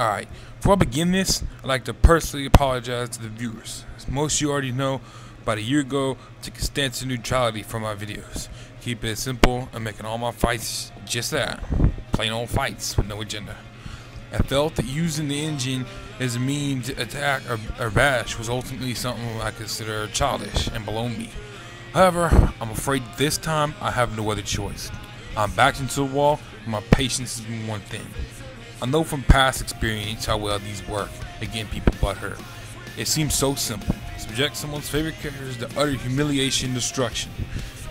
Alright, before I begin this, I'd like to personally apologize to the viewers. As most of you already know, about a year ago, I took a stance of neutrality from my videos. Keep it simple and making all my fights just that. Plain old fights with no agenda. I felt that using the engine as a means to attack or bash was ultimately something I consider childish and below me. However, I'm afraid this time I have no other choice. I'm backed into the wall and my patience has been one thing. I know from past experience how well these work at getting people butthurt. It seems so simple. Subject someone's favorite characters to utter humiliation and destruction.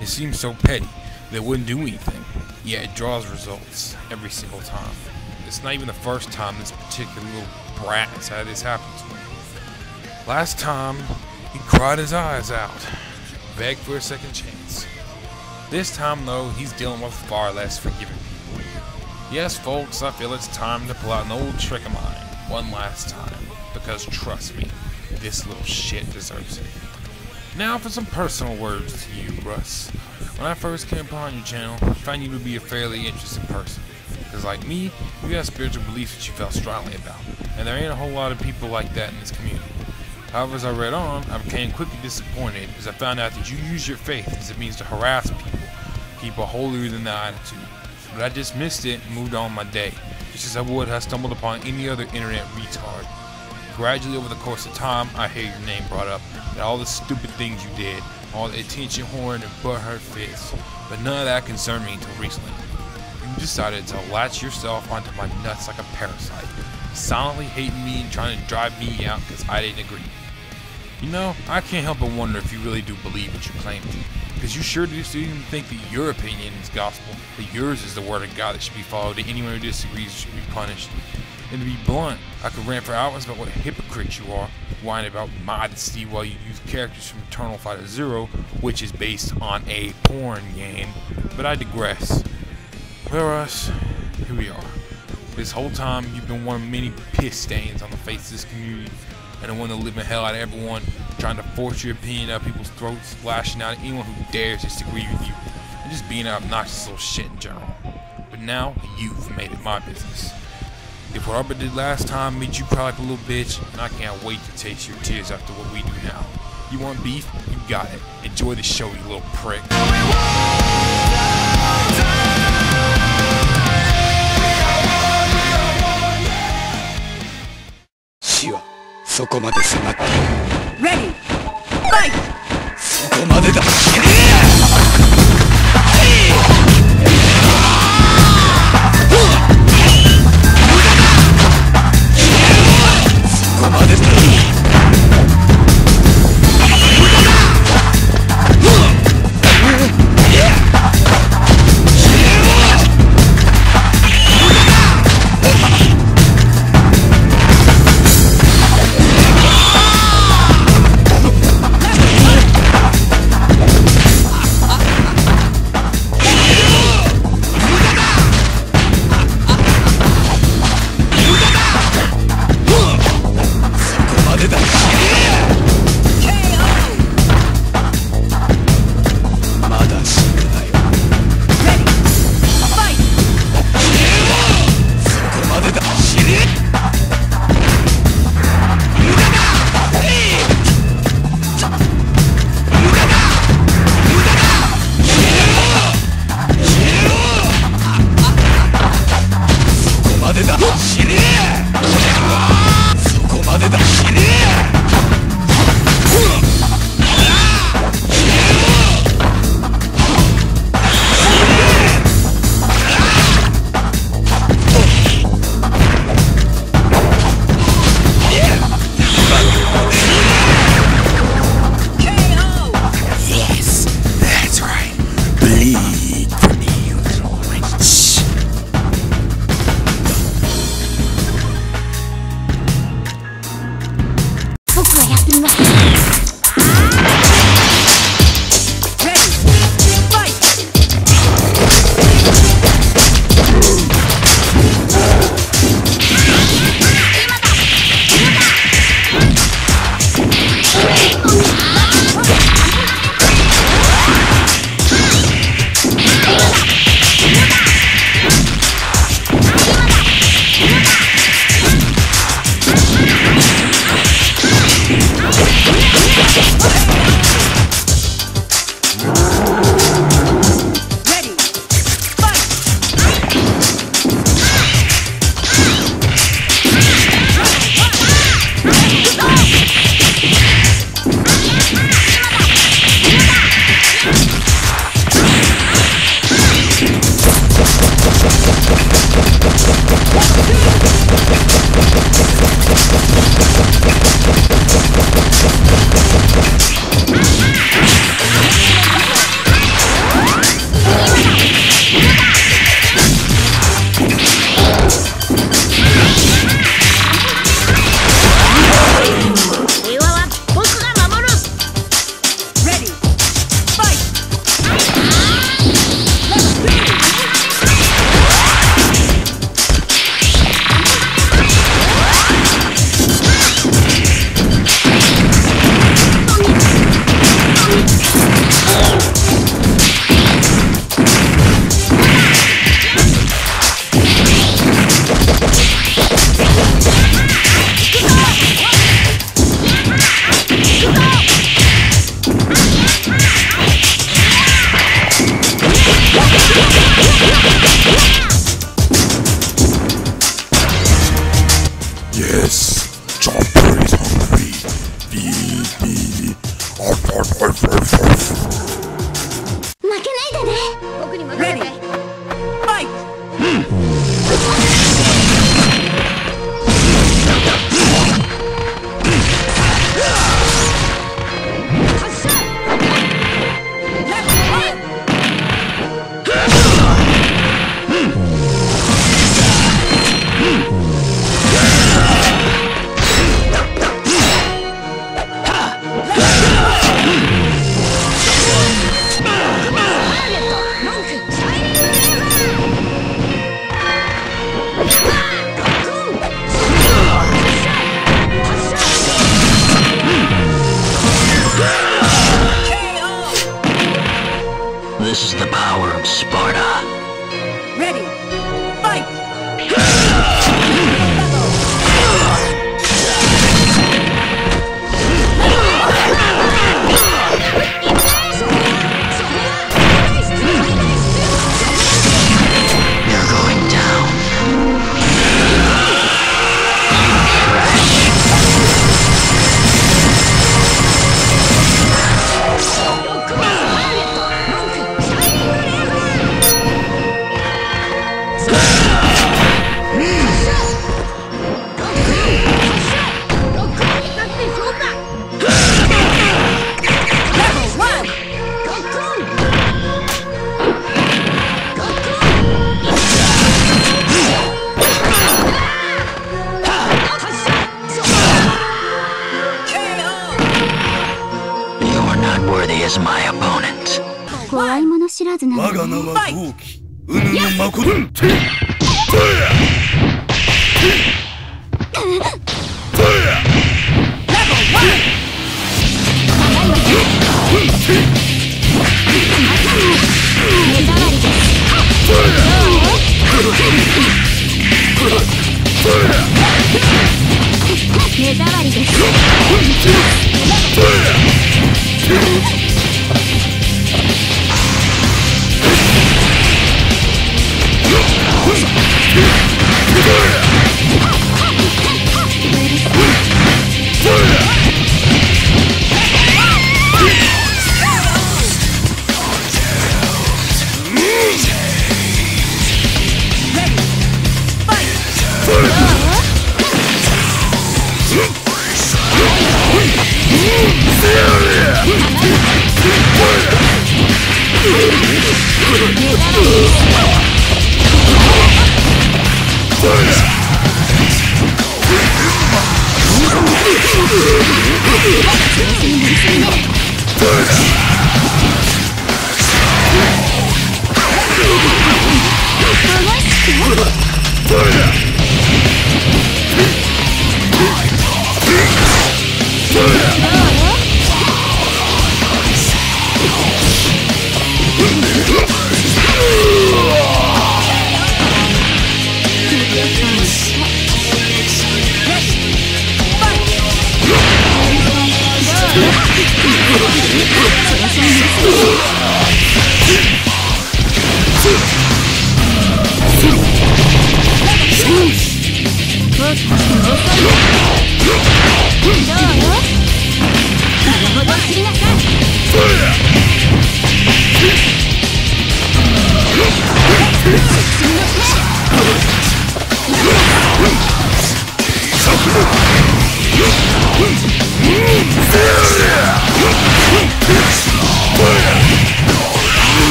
It seems so petty that it wouldn't do anything, yet it draws results every single time. It's not even the first time this particular little brat has had this happen to him. Last time, he cried his eyes out, begged for a second chance. This time though, he's dealing with far less forgiving people. Yes folks, I feel it's time to pull out an old trick of mine, one last time, because trust me, this little shit deserves it. Now for some personal words to you, Russ. When I first came upon your channel, I found you to be a fairly interesting person. Because like me, you got spiritual beliefs that you felt strongly about, and there ain't a whole lot of people like that in this community. However, as I read on, I became quickly disappointed as I found out that you use your faith as a means to harass people holier than thou attitude. But I dismissed it and moved on my day, just as I would have stumbled upon any other internet retard. Gradually over the course of time, I hear your name brought up, and all the stupid things you did, all the attention whoring and butthurt fits, but none of that concerned me until recently. You decided to latch yourself onto my nuts like a parasite, silently hating me and trying to drive me out because I didn't agree. You know, I can't help but wonder if you really do believe what you claim to, because you sure do even think that your opinion is gospel, that yours is the word of God that should be followed, that anyone who disagrees should be punished. And to be blunt, I could rant for hours about what a hypocrite you are, whine about modesty while you use characters from Eternal Fighter Zero, which is based on a porn game, but I digress. Well, Russ, here we are. This whole time, you've been one of many piss stains on the face of this community, and the one that living hell out of everyone, trying to force your opinion out people's throats, lashing out at anyone who dares disagree with you, and just being an obnoxious little shit in general. But now, you've made it my business. If what Arpa did last time made you cry like a little bitch, and I can't wait to taste your tears after what we do now. You want beef? You got it. Enjoy the show, you little prick. 死はそこまで迫っている。 Ready! Fight! そこまでだ。Yes, Chopper is hungry. Feed me. Ready. Fight. This is the power of Sparta. Ready. Fight. You're going down. You're not worthy as my opponent. 怖いもの知らずなの我が名は豪輝うぬの誠目障りです。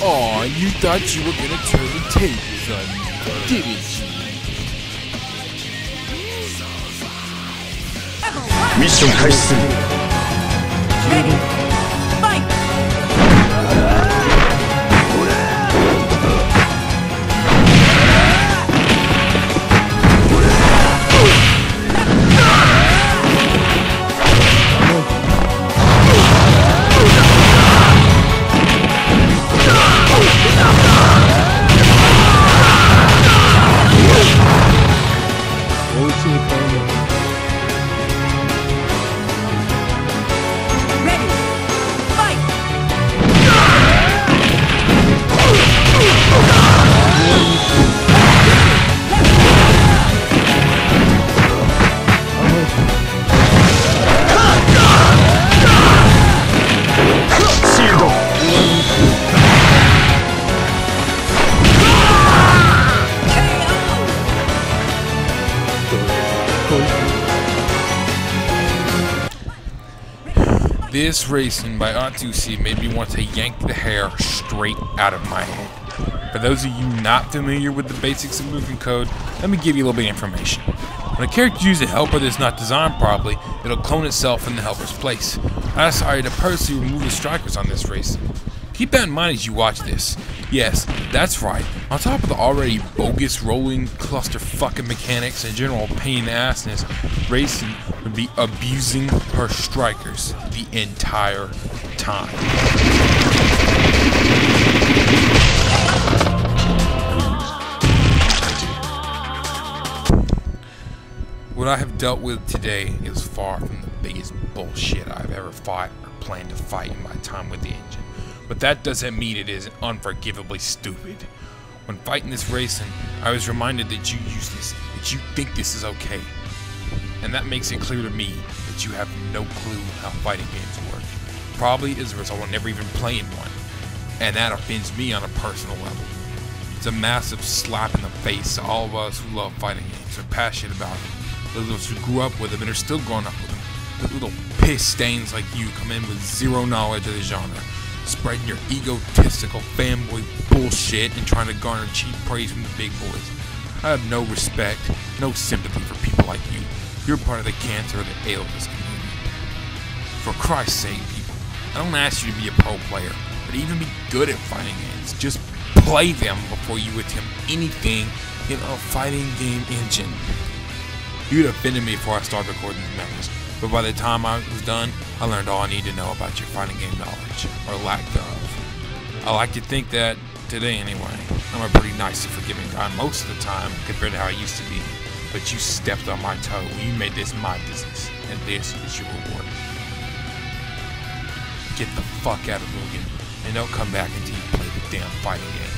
Aw, you thought you were gonna turn the tables on me, didn't you? ミッション開始する Ready. Fight. う This racing by Atsushi made me want to yank the hair straight out of my head. For those of you not familiar with the basics of movement code, let me give you a little bit of information. When a character uses a helper that's not designed properly, it'll clone itself in the helper's place. I decided to purposely remove the strikers on this race. Keep that in mind as you watch this. Yes, that's right. On top of the already bogus rolling cluster-fucking mechanics and general pain in the assness, racing would be abusing her strikers the entire time. What I have dealt with today is far from the biggest bullshit I've ever fought or planned to fight in my time with the engine. But that doesn't mean it isn't unforgivably stupid. When fighting this racing, I was reminded that you use this, that you think this is okay. And that makes it clear to me that you have no clue how fighting games work. Probably as a result of never even playing one. And that offends me on a personal level. It's a massive slap in the face to all of us who love fighting games, are passionate about them. Those of us who grew up with them and are still growing up with them. The little piss stains like you come in with zero knowledge of the genre, spreading your egotistical fanboy bullshit and trying to garner cheap praise from the big boys. I have no respect, no sympathy for people like you. You're part of the cancer that ails this community. For Christ's sake, people, I don't ask you to be a pro player, but even be good at fighting games. Just play them before you attempt anything in a fighting game engine. You'd offended me before I started recording these messages, but by the time I was done, I learned all I need to know about your fighting game knowledge, or lack thereof. I like to think that, today anyway, I'm a pretty nice and forgiving guy most of the time compared to how I used to be, but you stepped on my toe and you made this my business, and this is your reward. Get the fuck out of Mugen, and don't come back until you play the damn fighting game.